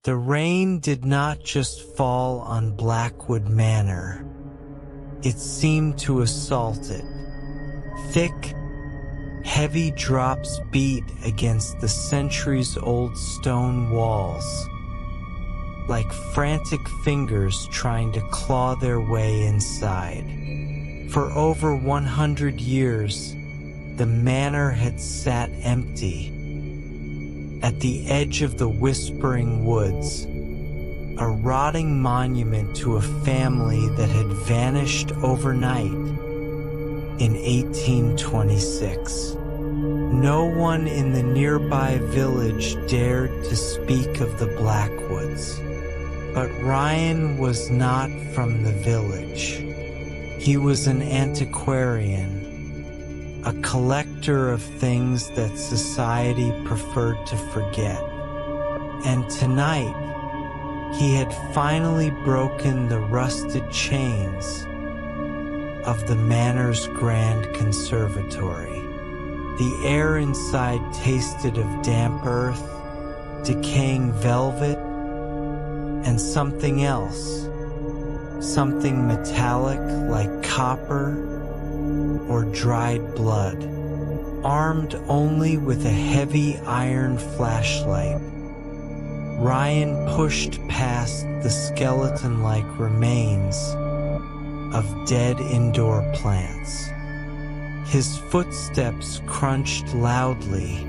The rain did not just fall on Blackwood Manor. It seemed to assault it. Thick, heavy drops beat against the centuries-old stone walls, like frantic fingers trying to claw their way inside. For over 100 years, the manor had sat empty. At the edge of the Whispering Woods, a rotting monument to a family that had vanished overnight in 1826. No one in the nearby village dared to speak of the Blackwoods. But Ryan was not from the village. He was an antiquarian, a collector of things that society preferred to forget. And tonight, he had finally broken the rusted chains of the manor's grand conservatory. The air inside tasted of damp earth, decaying velvet, and something else. Something metallic like copper or dried blood. Armed only with a heavy iron flashlight, Ryan pushed past the skeleton-like remains of dead indoor plants. His footsteps crunched loudly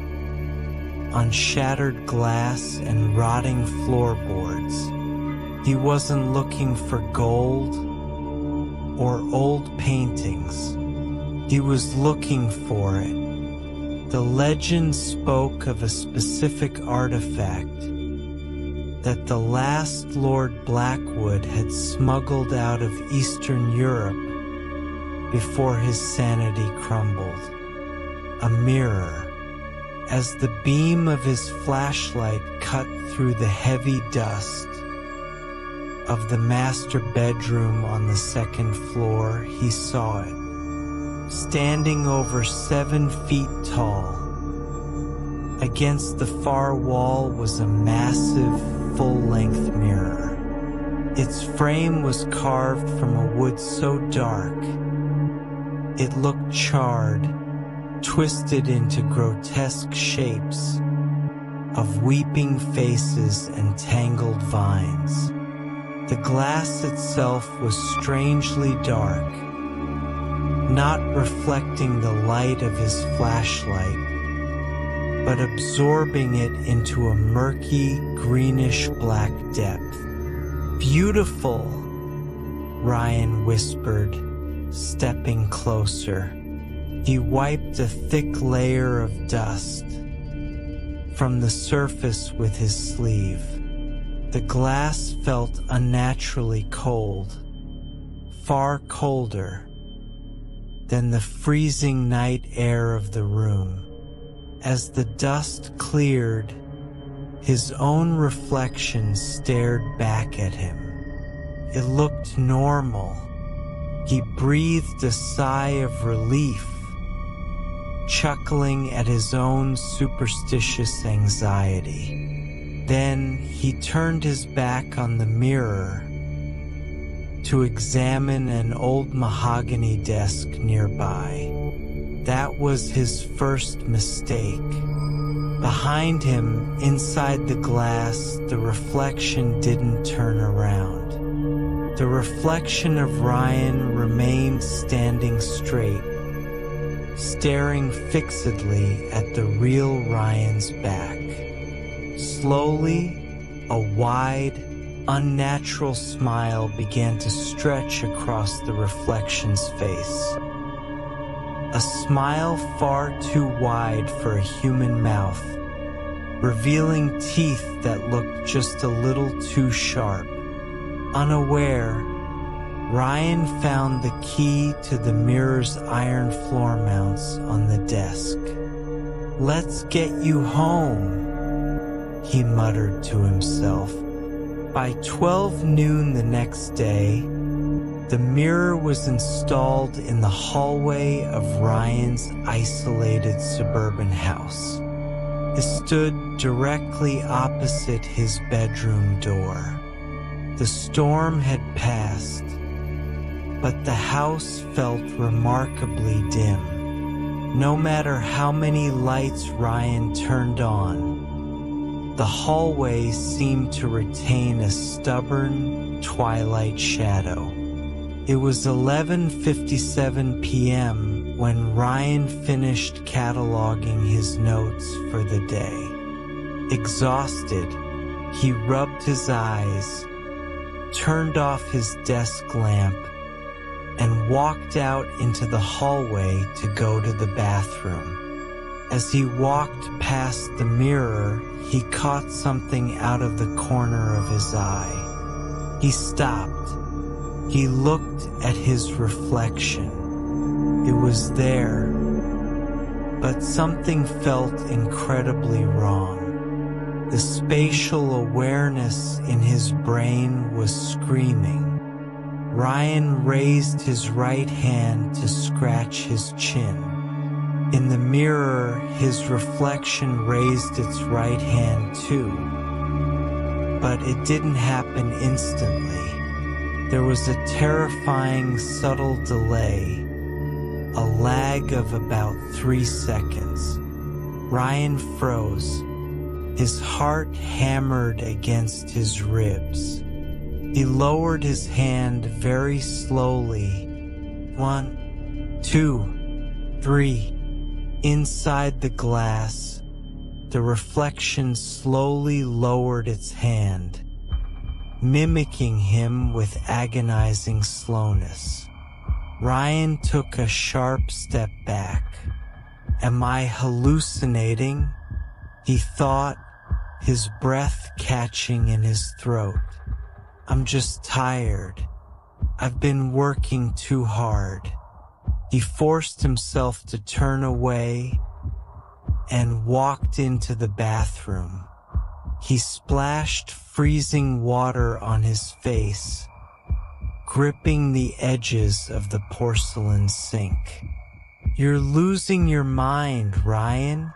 on shattered glass and rotting floorboards. He wasn't looking for gold or old paintings. He was looking for it. The legend spoke of a specific artifact that the last Lord Blackwood had smuggled out of Eastern Europe before his sanity crumbled. A mirror. As the beam of his flashlight cut through the heavy dust of the master bedroom on the second floor, he saw it. Standing over 7 feet tall, against the far wall was a massive, full-length mirror. Its frame was carved from a wood so dark, it looked charred, twisted into grotesque shapes of weeping faces and tangled vines. The glass itself was strangely dark, not reflecting the light of his flashlight, but absorbing it into a murky, greenish-black depth. "Beautiful," Ryan whispered, stepping closer. He wiped a thick layer of dust from the surface with his sleeve. The glass felt unnaturally cold, far colder than the freezing night air of the room. As the dust cleared, his own reflection stared back at him. It looked normal. He breathed a sigh of relief, chuckling at his own superstitious anxiety. Then he turned his back on the mirror to examine an old mahogany desk nearby. That was his first mistake. Behind him, inside the glass, the reflection didn't turn around. The reflection of Ryan remained standing straight, staring fixedly at the real Ryan's back. Slowly, a wide, unnatural smile began to stretch across the reflection's face. A smile far too wide for a human mouth, revealing teeth that looked just a little too sharp. Unaware, Ryan found the key to the mirror's iron floor mounts on the desk. "Let's get you home," he muttered to himself. By 12 noon the next day, the mirror was installed in the hallway of Ryan's isolated suburban house. It stood directly opposite his bedroom door. The storm had passed, but the house felt remarkably dim. No matter how many lights Ryan turned on, the hallway seemed to retain a stubborn twilight shadow. It was 11:57 p.m. when Ryan finished cataloging his notes for the day. Exhausted, he rubbed his eyes, turned off his desk lamp, and walked out into the hallway to go to the bathroom. As he walked past the mirror, he caught something out of the corner of his eye. He stopped. He looked at his reflection. It was there, but something felt incredibly wrong. The spatial awareness in his brain was screaming. Ryan raised his right hand to scratch his chin. In the mirror, his reflection raised its right hand too. But it didn't happen instantly. There was a terrifying, subtle delay, a lag of about 3 seconds. Ryan froze. His heart hammered against his ribs. He lowered his hand very slowly. 1, 2, 3. Inside the glass, the reflection slowly lowered its hand, mimicking him with agonizing slowness. Ryan took a sharp step back. Am I hallucinating? He thought, his breath catching in his throat. I'm just tired. I've been working too hard. He forced himself to turn away and walked into the bathroom. He splashed freezing water on his face, gripping the edges of the porcelain sink. You're losing your mind, Ryan,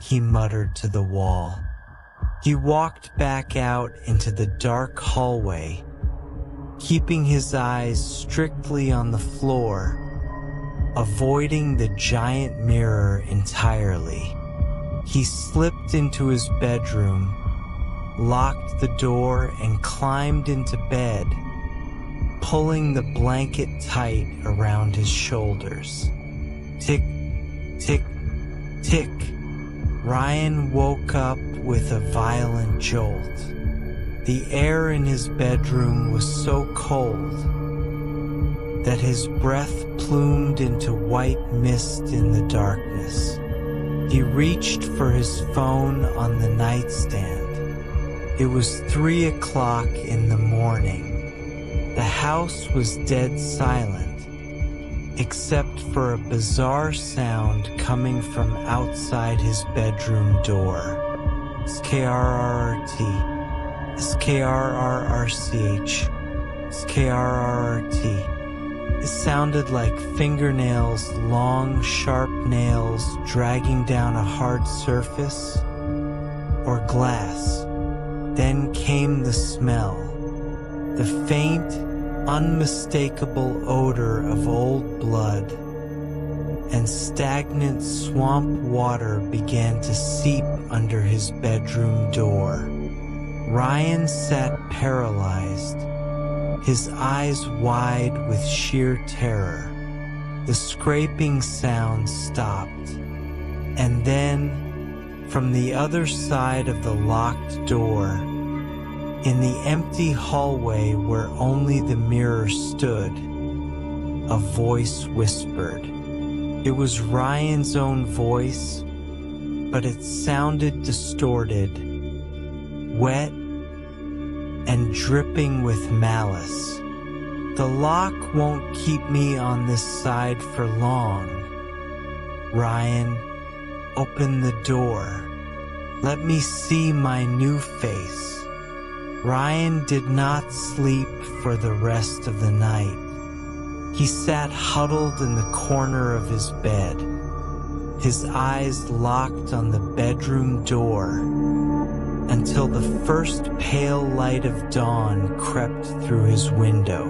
he muttered to the wall. He walked back out into the dark hallway, keeping his eyes strictly on the floor, avoiding the giant mirror entirely. He slipped into his bedroom, locked the door, and climbed into bed, pulling the blanket tight around his shoulders. Tick, tick, tick. Ryan woke up with a violent jolt. The air in his bedroom was so cold that his breath plumed into white mist in the darkness. He reached for his phone on the nightstand. It was 3 o'clock in the morning. The house was dead silent, except for a bizarre sound coming from outside his bedroom door. Skrrrt, skrrrch, skrrrt. It sounded like fingernails, long, sharp nails dragging down a hard surface or glass. Then came the smell, the faint, unmistakable odor of old blood, and stagnant swamp water began to seep under his bedroom door. Ryan sat paralyzed, his eyes wide with sheer terror. The scraping sound stopped, and then, from the other side of the locked door, in the empty hallway where only the mirror stood, a voice whispered. It was Ryan's own voice, but it sounded distorted, wet, and dripping with malice. The lock won't keep me on this side for long. Ryan, open the door. Let me see my new face. Ryan did not sleep for the rest of the night. He sat huddled in the corner of his bed, his eyes locked on the bedroom door until the first pale light of dawn crept through his window.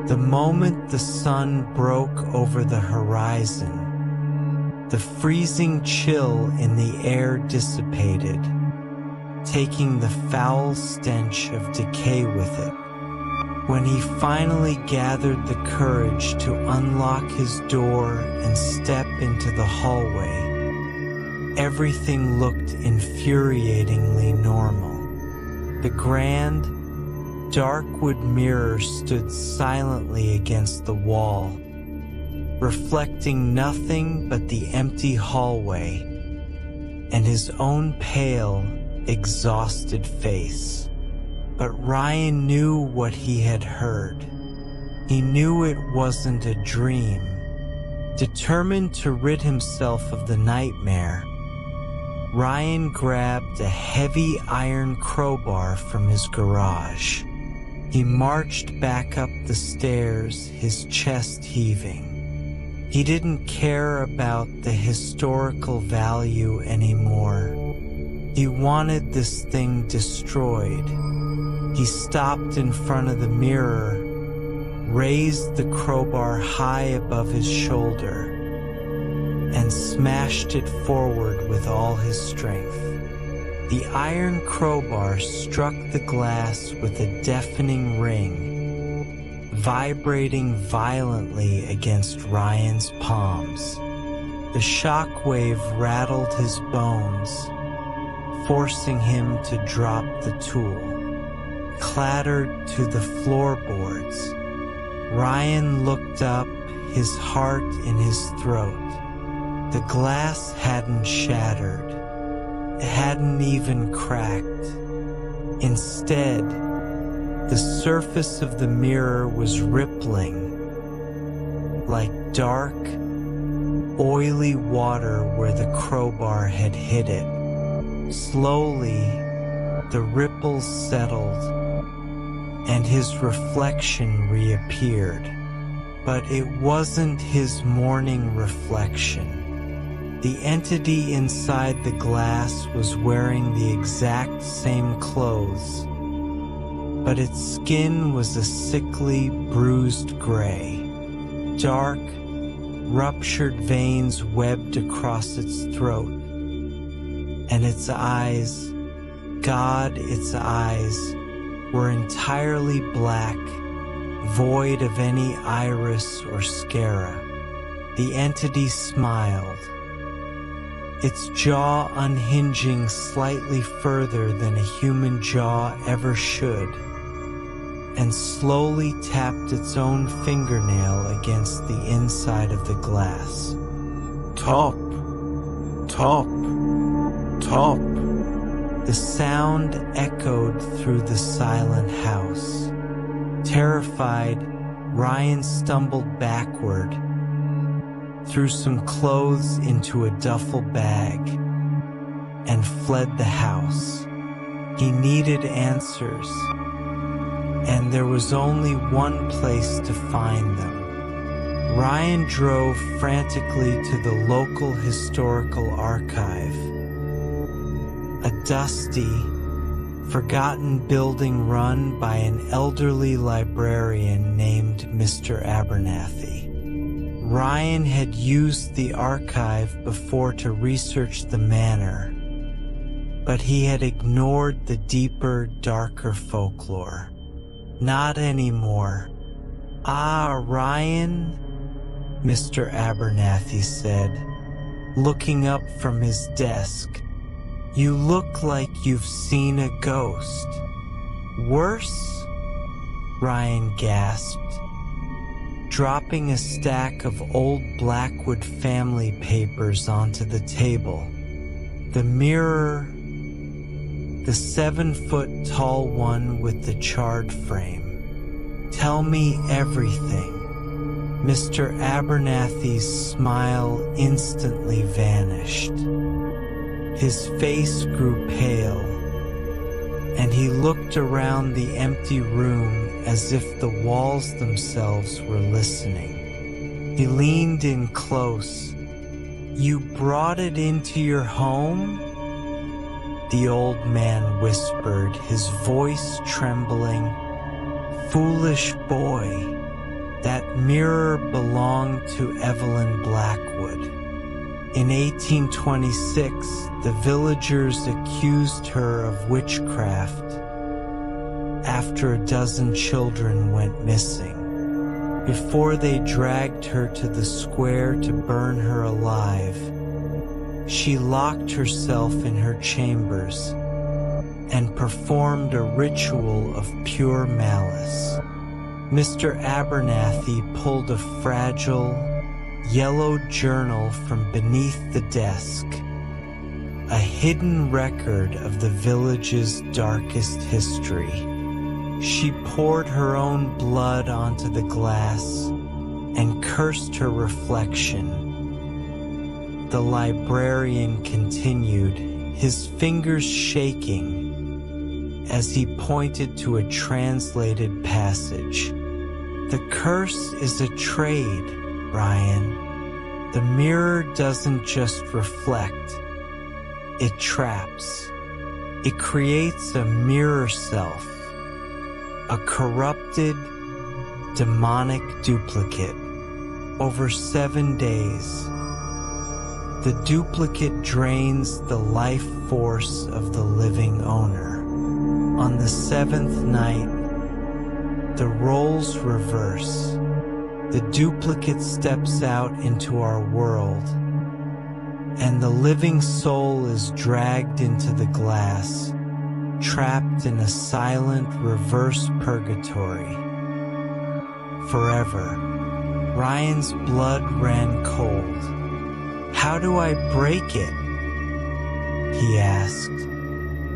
The moment the sun broke over the horizon, the freezing chill in the air dissipated, taking the foul stench of decay with it. When he finally gathered the courage to unlock his door and step into the hallway, everything looked infuriatingly normal. The grand, dark wood mirror stood silently against the wall, reflecting nothing but the empty hallway and his own pale, exhausted face. But Ryan knew what he had heard. He knew it wasn't a dream. Determined to rid himself of the nightmare, Ryan grabbed a heavy iron crowbar from his garage. He marched back up the stairs, his chest heaving. He didn't care about the historical value anymore. He wanted this thing destroyed. He stopped in front of the mirror, raised the crowbar high above his shoulder, and smashed it forward with all his strength. The iron crowbar struck the glass with a deafening ring, vibrating violently against Ryan's palms. The shockwave rattled his bones, forcing him to drop the tool. Clattered to the floorboards, Ryan looked up, his heart in his throat. The glass hadn't shattered. It hadn't even cracked. Instead, the surface of the mirror was rippling, like dark, oily water where the crowbar had hit it. Slowly, the ripples settled, and his reflection reappeared. But it wasn't his morning reflection. The entity inside the glass was wearing the exact same clothes, but its skin was a sickly, bruised gray. Dark, ruptured veins webbed across its throat, and its eyes, its eyes, were entirely black, void of any iris or sclera. The entity smiled, its jaw unhinging slightly further than a human jaw ever should, and slowly tapped its own fingernail against the inside of the glass. Top, top, top. The sound echoed through the silent house. Terrified, Ryan stumbled backward, threw some clothes into a duffel bag, and fled the house. He needed answers, and there was only one place to find them. Ryan drove frantically to the local historical archive, a dusty, forgotten building run by an elderly librarian named Mr. Abernathy. Ryan had used the archive before to research the manor, but he had ignored the deeper, darker folklore. Not anymore. "Ah, Ryan," Mr. Abernathy said, looking up from his desk. "You look like you've seen a ghost." "Worse?" Ryan gasped, dropping a stack of old Blackwood family papers onto the table. The mirror, the 7-foot-tall one with the charred frame. "Tell me everything." Mr. Abernathy's smile instantly vanished. His face grew pale, and he looked around the empty room as if the walls themselves were listening. He leaned in close, You brought it into your home? The old man whispered, his voice trembling. Foolish boy, that mirror belonged to Evelyn Blackwood. In 1826, the villagers accused her of witchcraft after a dozen children went missing. Before they dragged her to the square to burn her alive, she locked herself in her chambers and performed a ritual of pure malice. Mr. Abernathy pulled a fragile, yellow journal from beneath the desk, a hidden record of the village's darkest history. She poured her own blood onto the glass and cursed her reflection. The librarian continued, his fingers shaking as he pointed to a translated passage. The curse is a trade, Ryan. The mirror doesn't just reflect, it traps. It creates a mirror self, a corrupted, demonic duplicate. Over 7 days, the duplicate drains the life force of the living owner. On the 7th night, the roles reverse. The duplicate steps out into our world, and the living soul is dragged into the glass, trapped in a silent reverse purgatory. Forever. Ryan's blood ran cold. How do I break it? He asked.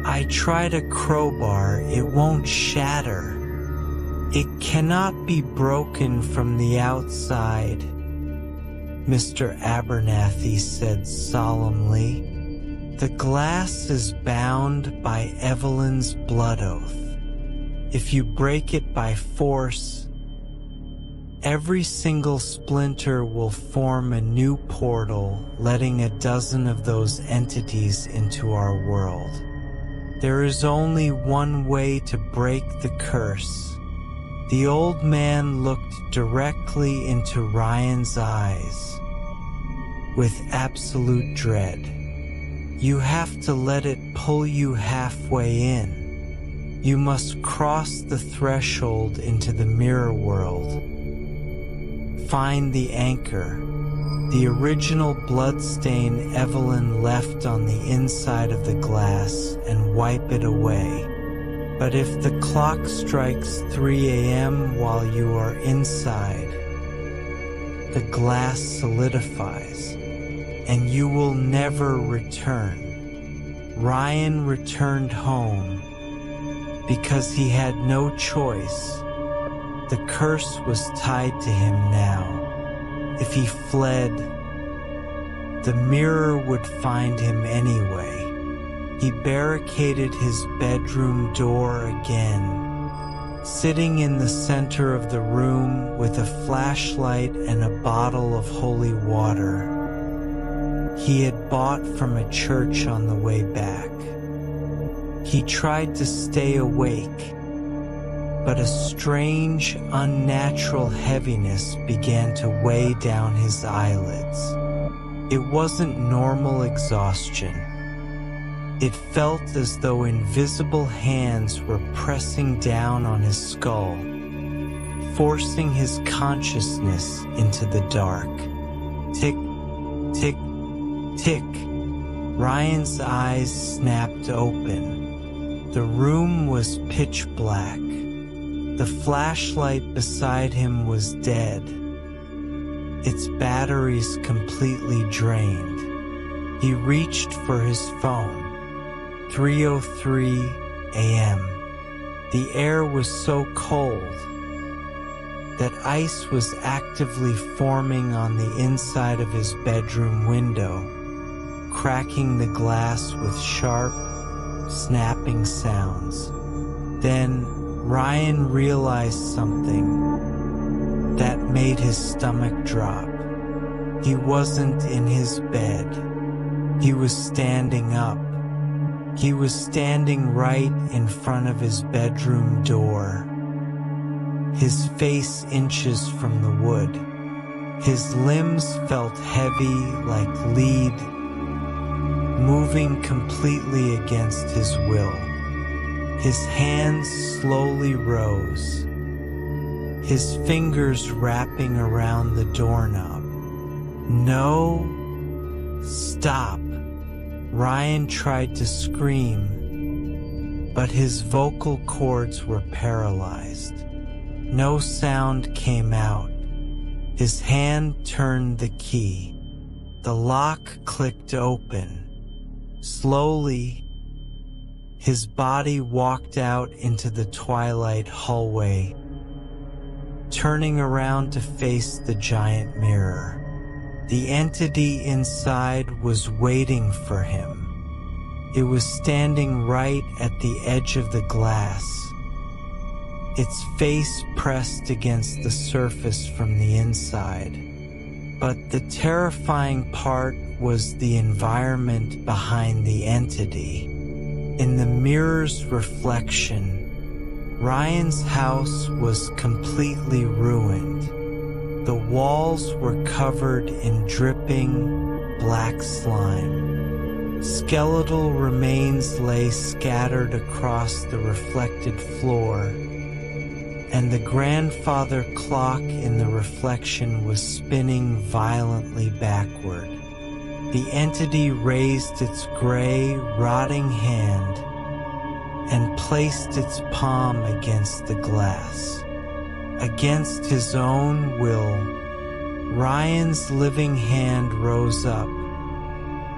I tried a crowbar, it won't shatter. It cannot be broken from the outside, Mr. Abernathy said solemnly. The glass is bound by Evelyn's blood oath. If you break it by force, every single splinter will form a new portal, letting a dozen of those entities into our world. There is only one way to break the curse. The old man looked directly into Ryan's eyes with absolute dread. You have to let it pull you halfway in. You must cross the threshold into the mirror world. Find the anchor, the original bloodstain Evelyn left on the inside of the glass, and wipe it away. But if the clock strikes 3 a.m. while you are inside, the glass solidifies, and you will never return. Ryan returned home because he had no choice. The curse was tied to him now. If he fled, the mirror would find him anyway. He barricaded his bedroom door again, sitting in the center of the room with a flashlight and a bottle of holy water he had bought from a church on the way back. He tried to stay awake, but a strange, unnatural heaviness began to weigh down his eyelids. It wasn't normal exhaustion. It felt as though invisible hands were pressing down on his skull, forcing his consciousness into the dark. Tick, tick, tick. Ryan's eyes snapped open. The room was pitch black. The flashlight beside him was dead, its batteries completely drained. He reached for his phone. 3:03 a.m. The air was so cold that ice was actively forming on the inside of his bedroom window, cracking the glass with sharp, snapping sounds. Then Ryan realized something that made his stomach drop. He wasn't in his bed. He was standing up. He was standing right in front of his bedroom door, his face inches from the wood. His limbs felt heavy like lead, moving completely against his will. His hands slowly rose, his fingers wrapping around the doorknob. No, stop. Ryan tried to scream, but his vocal cords were paralyzed. No sound came out. His hand turned the key. The lock clicked open. Slowly, his body walked out into the twilight hallway, turning around to face the giant mirror. The entity inside was waiting for him. It was standing right at the edge of the glass, its face pressed against the surface from the inside. But the terrifying part was the environment behind the entity. In the mirror's reflection, Ryan's house was completely ruined. The walls were covered in dripping, black slime. Skeletal remains lay scattered across the reflected floor, and the grandfather clock in the reflection was spinning violently backward. The entity raised its gray, rotting hand and placed its palm against the glass. Against his own will, Ryan's living hand rose up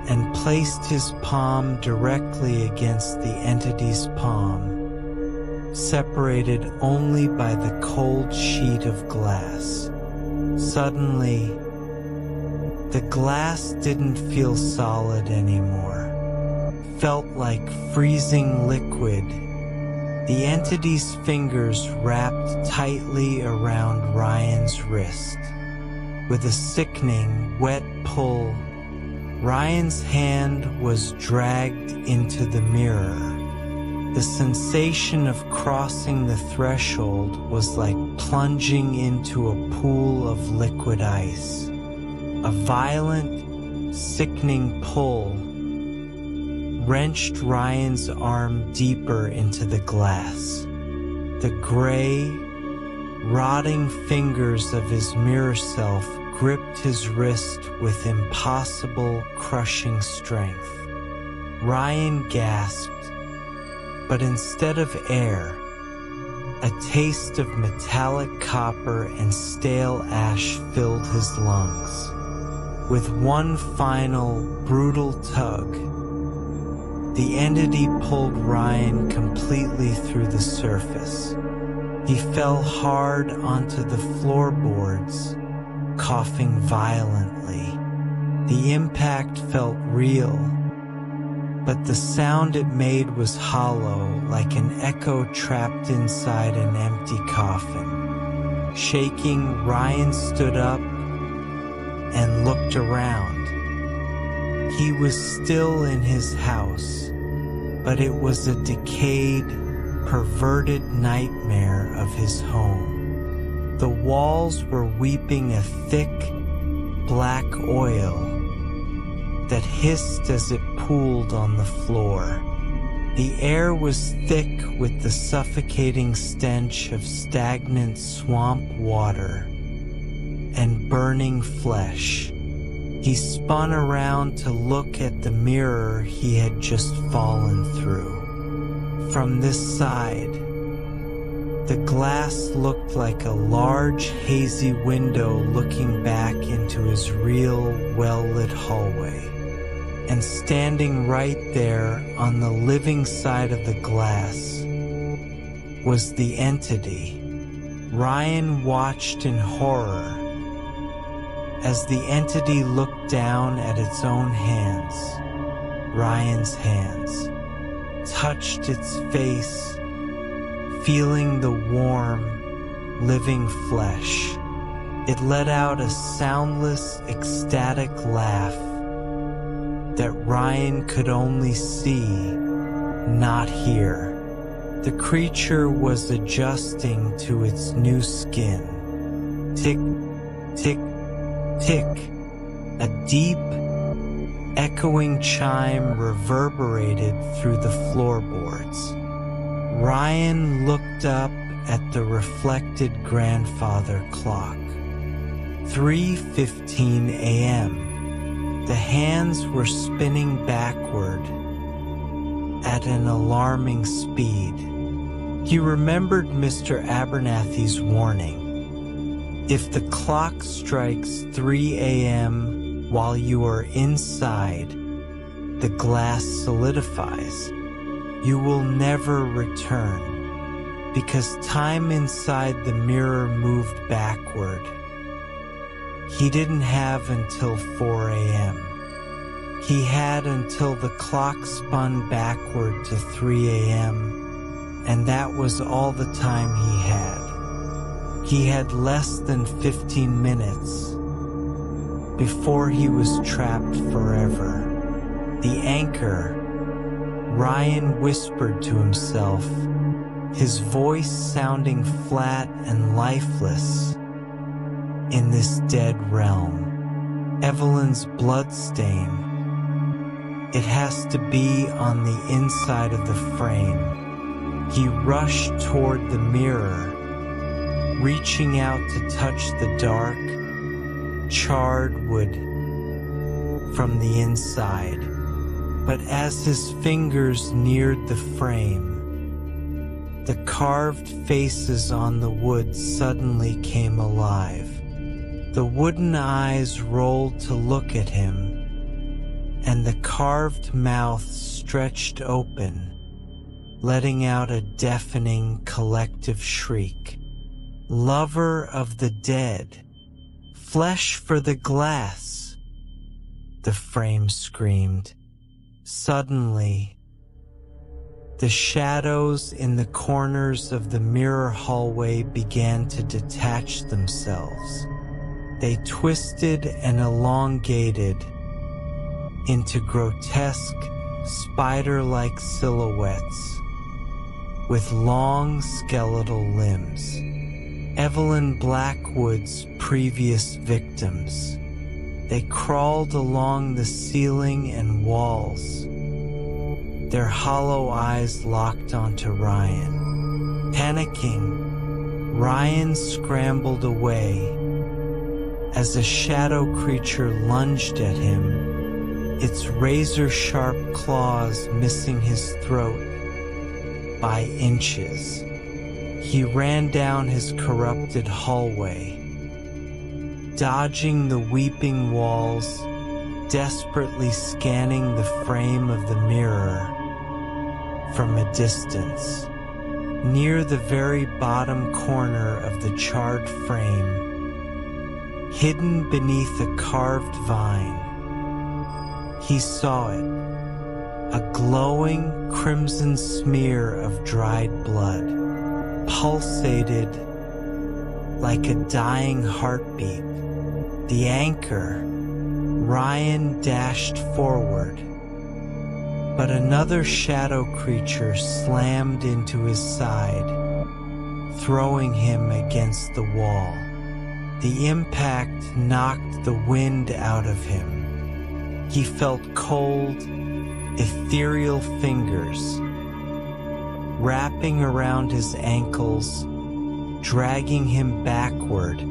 and placed his palm directly against the entity's palm, separated only by the cold sheet of glass. Suddenly, the glass didn't feel solid anymore. Felt like freezing liquid. The entity's fingers wrapped tightly around Ryan's wrist. With a sickening, wet pull, Ryan's hand was dragged into the mirror. The sensation of crossing the threshold was like plunging into a pool of liquid ice. A violent, sickening pull wrenched Ryan's arm deeper into the glass. The gray, rotting fingers of his mirror self gripped his wrist with impossible, crushing strength. Ryan gasped, but instead of air, a taste of metallic copper and stale ash filled his lungs. With one final, brutal tug, the entity pulled Ryan completely through the surface. He fell hard onto the floorboards, coughing violently. The impact felt real, but the sound it made was hollow, like an echo trapped inside an empty coffin. Shaking, Ryan stood up and looked around. He was still in his house, but it was a decayed, perverted nightmare of his home. The walls were weeping a thick, black oil that hissed as it pooled on the floor. The air was thick with the suffocating stench of stagnant swamp water and burning flesh. He spun around to look at the mirror he had just fallen through. From this side, the glass looked like a large, hazy window looking back into his real, well-lit hallway. And standing right there on the living side of the glass was the entity. Ryan watched in horror as the entity looked down at its own hands, Ryan's hands, touched its face, feeling the warm, living flesh. It let out a soundless, ecstatic laugh that Ryan could only see, not hear. The creature was adjusting to its new skin. Tick, tick, tick. A deep, echoing chime reverberated through the floorboards. Ryan looked up at the reflected grandfather clock. 3:15 a.m. The hands were spinning backward at an alarming speed. He remembered Mr. Abernathy's warning. If the clock strikes 3 a.m. while you are inside, the glass solidifies. You will never return, because time inside the mirror moved backward. He didn't have until 4 a.m. He had until the clock spun backward to 3 a.m., and that was all the time he had. He had less than 15 minutes before he was trapped forever. The anchor, Ryan whispered to himself, his voice sounding flat and lifeless in this dead realm. Evelyn's bloodstain. It has to be on the inside of the frame. He rushed toward the mirror, reaching out to touch the dark, charred wood from the inside. But as his fingers neared the frame, the carved faces on the wood suddenly came alive. The wooden eyes rolled to look at him, and the carved mouth stretched open, letting out a deafening collective shriek. Lover of the dead, flesh for the glass, the frame screamed. Suddenly, the shadows in the corners of the mirror hallway began to detach themselves. They twisted and elongated into grotesque, spider-like silhouettes with long skeletal limbs. Evelyn Blackwood's previous victims. They crawled along the ceiling and walls, their hollow eyes locked onto Ryan. Panicking, Ryan scrambled away as a shadow creature lunged at him, its razor-sharp claws missing his throat by inches. He ran down his corrupted hallway, dodging the weeping walls, desperately scanning the frame of the mirror from a distance. Near the very bottom corner of the charred frame, hidden beneath a carved vine, he saw it, a glowing crimson smear of dried blood, pulsated like a dying heartbeat. The anchor, Ryan dashed forward, but another shadow creature slammed into his side, throwing him against the wall. The impact knocked the wind out of him. He felt cold, ethereal fingers wrapping around his ankles, dragging him backward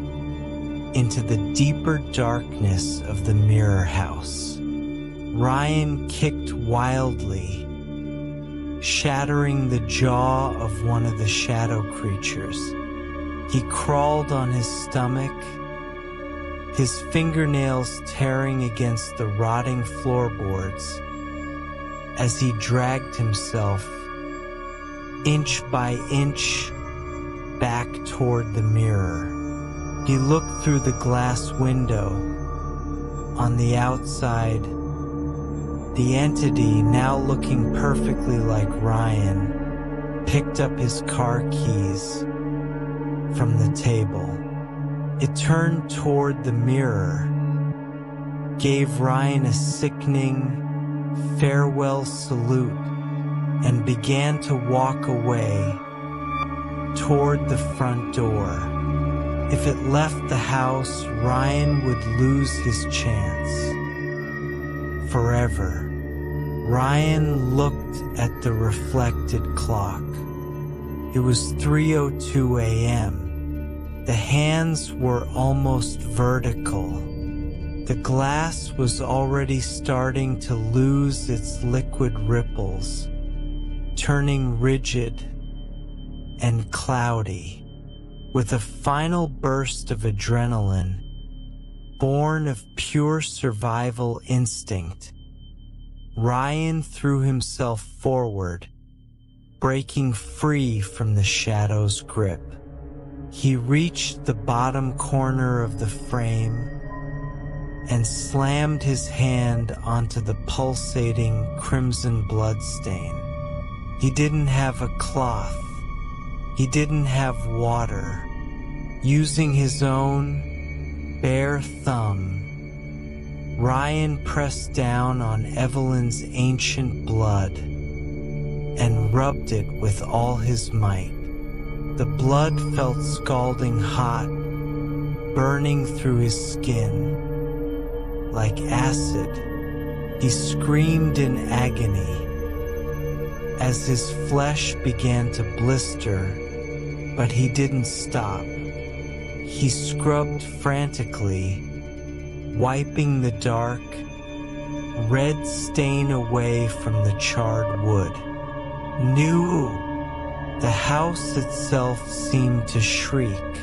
into the deeper darkness of the mirror house. Ryan kicked wildly, shattering the jaw of one of the shadow creatures. He crawled on his stomach, his fingernails tearing against the rotting floorboards as he dragged himself inch by inch back toward the mirror. He looked through the glass window. On the outside, the entity, now looking perfectly like Ryan, picked up his car keys from the table. It turned toward the mirror, gave Ryan a sickening farewell salute, and began to walk away toward the front door. If it left the house, Ryan would lose his chance forever. Ryan looked at the reflected clock. It was 3:02 a.m. The hands were almost vertical. The glass was already starting to lose its liquid ripples, turning rigid and cloudy. With a final burst of adrenaline, born of pure survival instinct, Ryan threw himself forward, breaking free from the shadow's grip. He reached the bottom corner of the frame and slammed his hand onto the pulsating crimson bloodstain. He didn't have a cloth. He didn't have water. Using his own bare thumb, Ryan pressed down on Evelyn's ancient blood and rubbed it with all his might. The blood felt scalding hot, burning through his skin like acid. He screamed in agony as his flesh began to blister, but he didn't stop. He scrubbed frantically, wiping the dark, red stain away from the charred wood. The house itself seemed to shriek.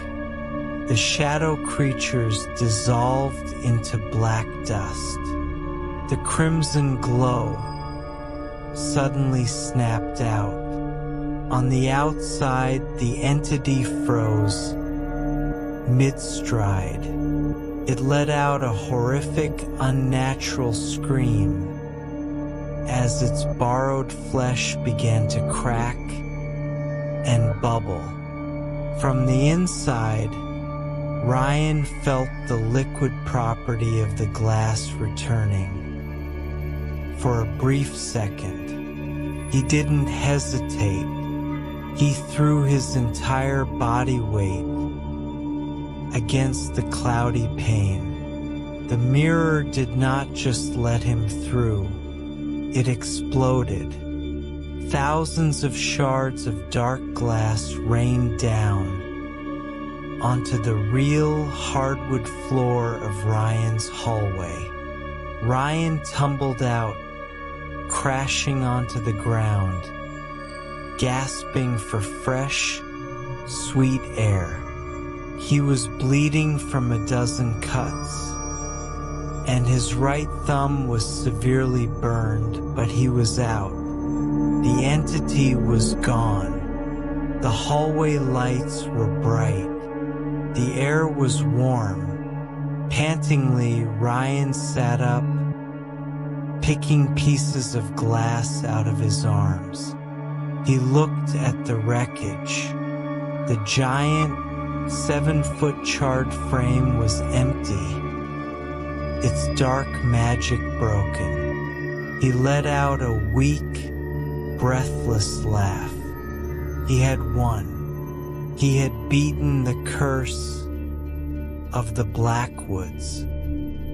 The shadow creatures dissolved into black dust. The crimson glow suddenly snapped out. On the outside, the entity froze mid-stride. It let out a horrific, unnatural scream as its borrowed flesh began to crack and bubble. From the inside, Ryan felt the liquid property of the glass returning. For a brief second, he didn't hesitate. He threw his entire body weight against the cloudy pane. The mirror did not just let him through, it exploded. Thousands of shards of dark glass rained down onto the real hardwood floor of Ryan's hallway. Ryan tumbled out, crashing onto the ground, gasping for fresh, sweet air. He was bleeding from a dozen cuts, and his right thumb was severely burned, but he was out. The entity was gone. The hallway lights were bright. The air was warm. Pantingly, Ryan sat up, picking pieces of glass out of his arms. He looked at the wreckage. The giant 7-foot charred frame was empty, its dark magic broken. He let out a weak, breathless laugh. He had won. He had beaten the curse of the Blackwoods.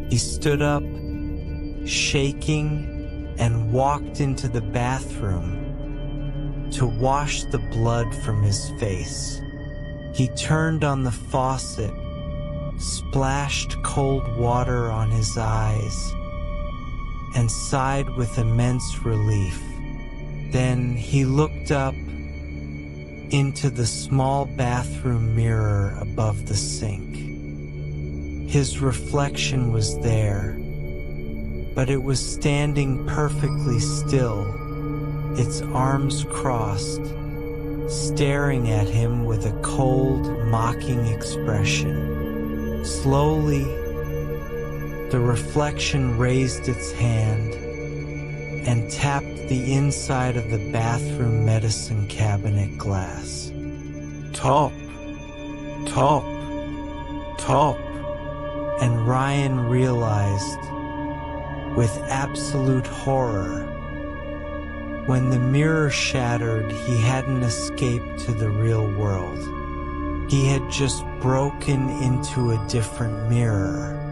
He stood up, shaking, and walked into the bathroom to wash the blood from his face. He turned on the faucet, splashed cold water on his eyes, and sighed with immense relief. Then he looked up into the small bathroom mirror above the sink. His reflection was there, but it was standing perfectly still, its arms crossed, staring at him with a cold, mocking expression. Slowly, the reflection raised its hand and tapped the inside of the bathroom medicine cabinet glass. Top, top, hope. And Ryan realized, with absolute horror, when the mirror shattered, he hadn't escaped to the real world. He had just broken into a different mirror.